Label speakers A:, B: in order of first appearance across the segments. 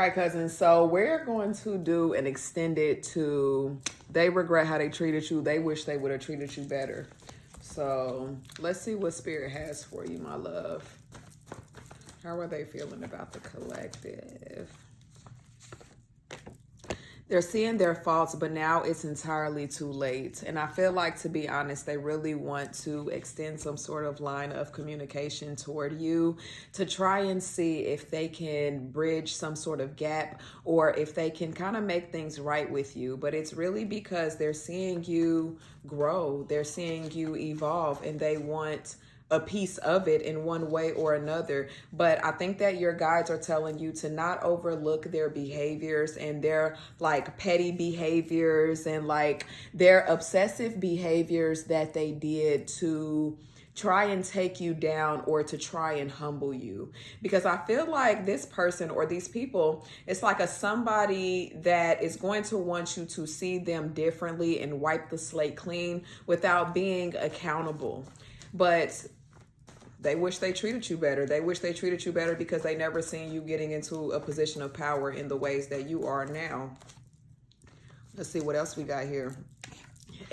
A: All right, cousins. So we're going to do an extended to they regret how they treated you. They wish they would have treated you better. So let's see what Spirit has for you, my love. How are they feeling about the collective? They're seeing their faults, but now it's entirely too late. And I feel like, to be honest, they really want to extend some sort of line of communication toward you to try and see if they can bridge some sort of gap or if they can kind of make things right with you. But it's really because they're seeing you grow. They're seeing you evolve, and they want a piece of it in one way or another. But I think that your guides are telling you to not overlook their behaviors and their like petty behaviors and like their obsessive behaviors that they did to try and take you down or to try and humble you. Because I feel like this person or these people, it's like a somebody that is going to want you to see them differently and wipe the slate clean without being accountable. But they wish they treated you better. They wish they treated you better because they never seen you getting into a position of power in the ways that you are now. Let's see what else we got here.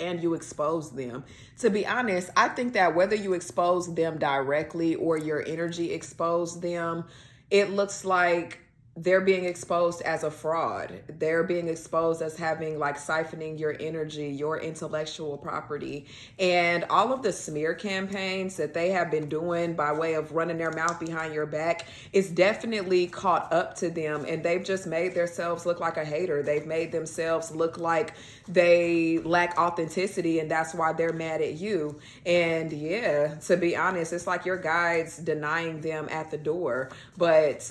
A: And you expose them. To be honest, I think that whether you expose them directly or your energy expose them, it looks like they're being exposed as a fraud. They're being exposed as having like siphoning your energy, your intellectual property, and all of the smear campaigns that they have been doing by way of running their mouth behind your back is definitely caught up to them. And they've just made themselves look like a hater. They've made themselves look like they lack authenticity, and that's why they're mad at you. And yeah, to be honest, it's like your guides denying them at the door, but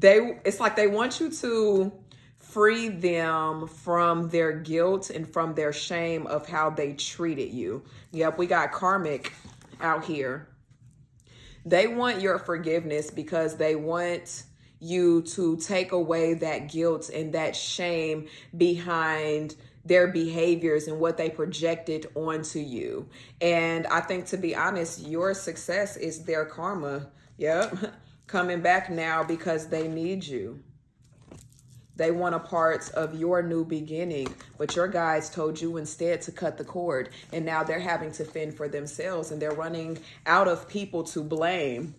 A: it's like they want you to free them from their guilt and from their shame of how they treated you. Yep, we got karmic out here. They want your forgiveness because they want you to take away that guilt and that shame behind their behaviors and what they projected onto you. And I think, to be honest, your success is their karma. Yep. Coming back now because they need you. They want a part of your new beginning, but your guides told you instead to cut the cord, and now they're having to fend for themselves, and they're running out of people to blame.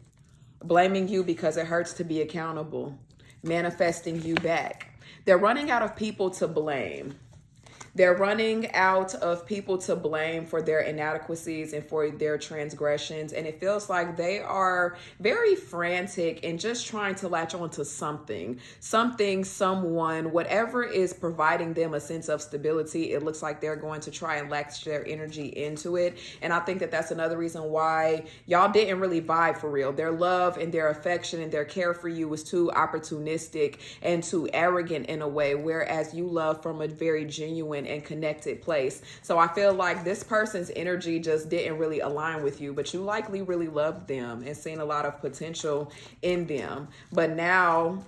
A: Blaming you because it hurts to be accountable. Manifesting you back. They're running out of people to blame. They're running out of people to blame for their inadequacies and for their transgressions. And it feels like they are very frantic and just trying to latch onto something, someone, whatever is providing them a sense of stability. It looks like they're going to try and latch their energy into it. And I think that that's another reason why y'all didn't really vibe for real. Their love and their affection and their care for you was too opportunistic and too arrogant in a way, whereas you love from a very genuine and connected place. So I feel like this person's energy just didn't really align with you, but you likely really loved them and seen a lot of potential in them. But now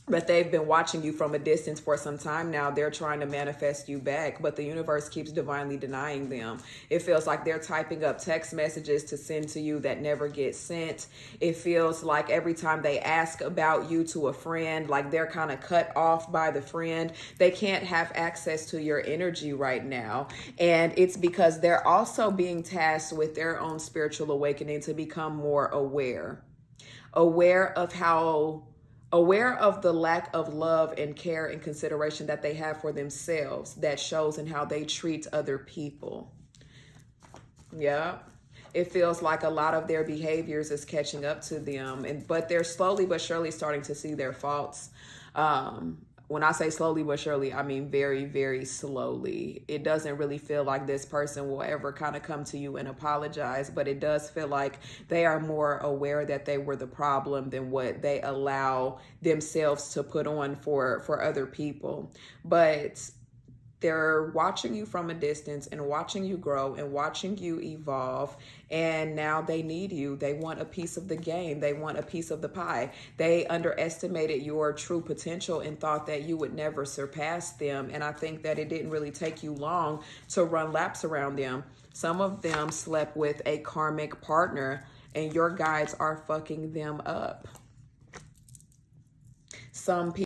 A: that they've been watching you from a distance for some time now, they're trying to manifest you back, but the universe keeps divinely denying them. It feels like they're typing up text messages to send to you that never get sent. It feels like every time they ask about you to a friend, like they're kind of cut off by the friend. They can't have access to your energy right now. And it's because they're also being tasked with their own spiritual awakening to become more aware of the lack of love and care and consideration that they have for themselves that shows in how they treat other people. Yeah. It feels like a lot of their behaviors is catching up to them, but they're slowly but surely starting to see their faults. When I say slowly but surely, I mean very, very slowly. It doesn't really feel like this person will ever kind of come to you and apologize, but it does feel like they are more aware that they were the problem than what they allow themselves to put on for other people. But they're watching you from a distance and watching you grow and watching you evolve. And now they need you. They want a piece of the game. They want a piece of the pie. They underestimated your true potential and thought that you would never surpass them. And I think that it didn't really take you long to run laps around them. Some of them slept with a karmic partner, and your guides are fucking them up. some people